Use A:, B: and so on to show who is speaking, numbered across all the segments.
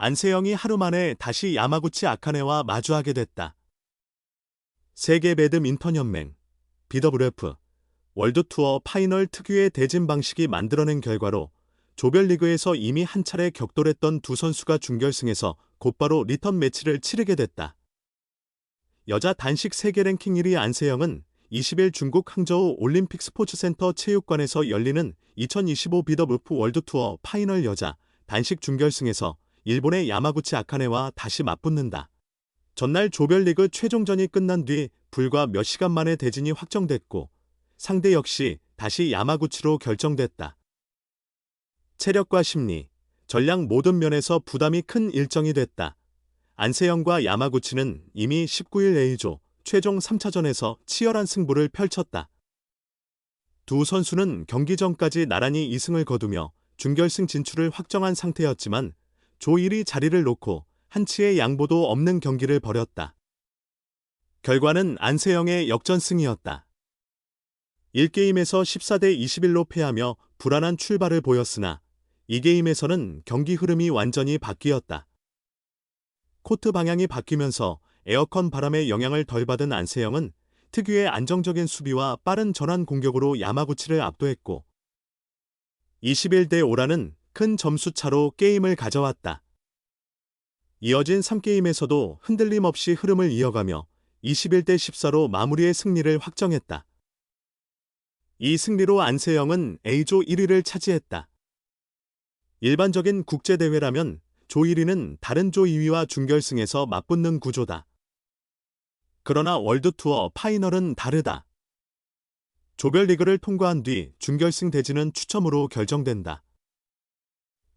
A: 안세영이 하루 만에 다시 야마구치 아카네와 마주하게 됐다. 세계 배드민턴 연맹, BWF, 월드투어 파이널 특유의 대진 방식이 만들어낸 결과로 조별리그에서 이미 한 차례 격돌했던 두 선수가 준결승에서 곧바로 리턴 매치를 치르게 됐다. 여자 단식 세계 랭킹 1위 안세영은 20일 중국 항저우 올림픽 스포츠센터 체육관에서 열리는 2025 BWF 월드투어 파이널 여자 단식 준결승에서 일본의 야마구치 아카네와 다시 맞붙는다. 전날 조별리그 최종전이 끝난 뒤 불과 몇 시간 만에 대진이 확정됐고 상대 역시 다시 야마구치로 결정됐다. 체력과 심리, 전략 모든 면에서 부담이 큰 일정이 됐다. 안세영과 야마구치는 이미 19일 A조 최종 3차전에서 치열한 승부를 펼쳤다. 두 선수는 경기 전까지 나란히 2승을 거두며 준결승 진출을 확정한 상태였지만 조 1위 자리를 놓고 한치의 양보도 없는 경기를 벌였다. 결과는 안세영의 역전승이었다. 1게임에서 14대 21로 패하며 불안한 출발을 보였으나 2게임에서는 경기 흐름이 완전히 바뀌었다. 코트 방향이 바뀌면서 에어컨 바람의 영향을 덜 받은 안세영은 특유의 안정적인 수비와 빠른 전환 공격으로 야마구치를 압도했고 21대 5라는 큰 점수 차로 게임을 가져왔다. 이어진 3게임에서도 흔들림 없이 흐름을 이어가며 21대 14로 마무리의 승리를 확정했다. 이 승리로 안세영은 A조 1위를 차지했다. 일반적인 국제대회라면 조 1위는 다른 조 2위와 준결승에서 맞붙는 구조다. 그러나 월드투어 파이널은 다르다. 조별리그를 통과한 뒤 준결승 대진은 추첨으로 결정된다.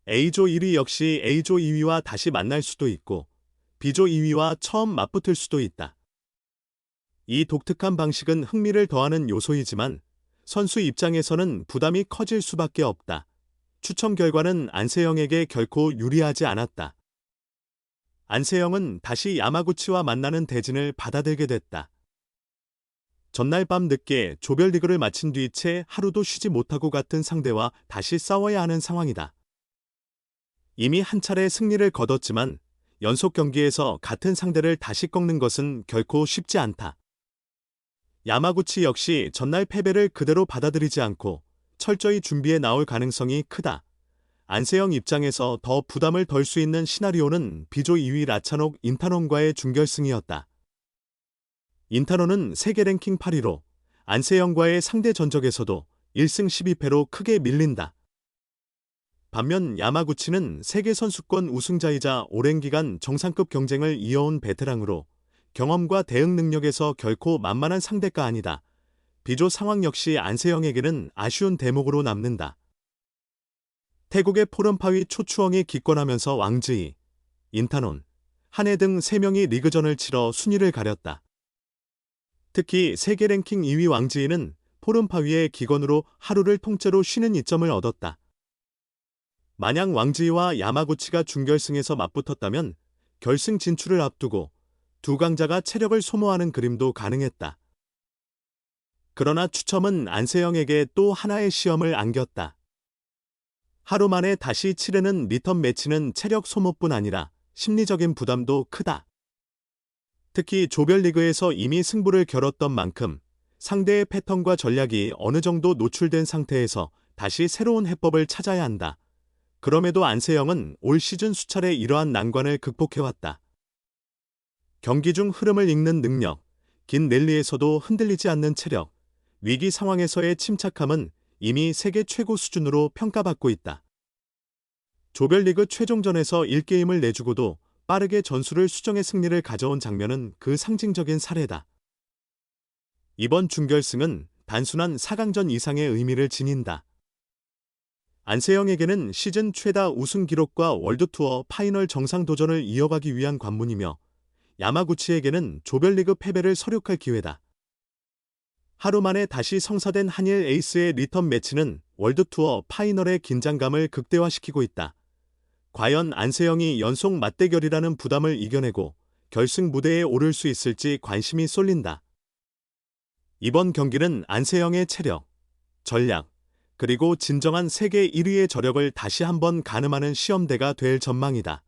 A: A조 1위 역시 A조 2위와 다시 만날 수도 있고 B조 2위와 처음 맞붙을 수도 있다. 이 독특한 방식은 흥미를 더하는 요소이지만 선수 입장에서는 부담이 커질 수밖에 없다. 추첨 결과는 안세영에게 결코 유리하지 않았다. 안세영은 다시 야마구치와 만나는 대진을 받아들게 됐다. 전날 밤 늦게 조별리그를 마친 뒤 채 하루도 쉬지 못하고 같은 상대와 다시 싸워야 하는 상황이다. 이미 한 차례 승리를 거뒀지만 연속 경기에서 같은 상대를 다시 꺾는 것은 결코 쉽지 않다. 야마구치 역시 전날 패배를 그대로 받아들이지 않고 철저히 준비해 나올 가능성이 크다. 안세영 입장에서 더 부담을 덜 수 있는 시나리오는 B조 2위 라차녹 인타논과의 준결승이었다. 인타논은 세계 랭킹 8위로 안세영과의 상대 전적에서도 1승 12패로 크게 밀린다. 반면 야마구치는 세계선수권 우승자이자 오랜 기간 정상급 경쟁을 이어온 베테랑으로 경험과 대응 능력에서 결코 만만한 상대가 아니다. B조 상황 역시 안세영에게는 아쉬운 대목으로 남는다. 태국의 포럼파위 초추엉이 기권하면서 왕즈이, 인타논, 한해 등 3명이 리그전을 치러 순위를 가렸다. 특히 세계 랭킹 2위 왕즈이는 포럼파위의 기권으로 하루를 통째로 쉬는 이점을 얻었다. 만약 왕즈이와 야마구치가 준결승에서 맞붙었다면 결승 진출을 앞두고 두 강자가 체력을 소모하는 그림도 가능했다. 그러나 추첨은 안세영에게 또 하나의 시험을 안겼다. 하루 만에 다시 치르는 리턴 매치는 체력 소모뿐 아니라 심리적인 부담도 크다. 특히 조별리그에서 이미 승부를 겨뤘던 만큼 상대의 패턴과 전략이 어느 정도 노출된 상태에서 다시 새로운 해법을 찾아야 한다. 그럼에도 안세영은 올 시즌 수차례 이러한 난관을 극복해왔다. 경기 중 흐름을 읽는 능력, 긴 랠리에서도 흔들리지 않는 체력, 위기 상황에서의 침착함은 이미 세계 최고 수준으로 평가받고 있다. 조별리그 최종전에서 1게임을 내주고도 빠르게 전술을 수정해 승리를 가져온 장면은 그 상징적인 사례다. 이번 준결승은 단순한 4강전 이상의 의미를 지닌다. 안세영에게는 시즌 최다 우승 기록과 월드투어 파이널 정상 도전을 이어가기 위한 관문이며 야마구치에게는 조별리그 패배를 서력할 기회다. 하루 만에 다시 성사된 한일 에이스의 리턴 매치는 월드투어 파이널의 긴장감을 극대화시키고 있다. 과연 안세영이 연속 맞대결이라는 부담을 이겨내고 결승 무대에 오를 수 있을지 관심이 쏠린다. 이번 경기는 안세영의 체력, 전략, 그리고 진정한 세계 1위의 저력을 다시 한번 가늠하는 시험대가 될 전망이다.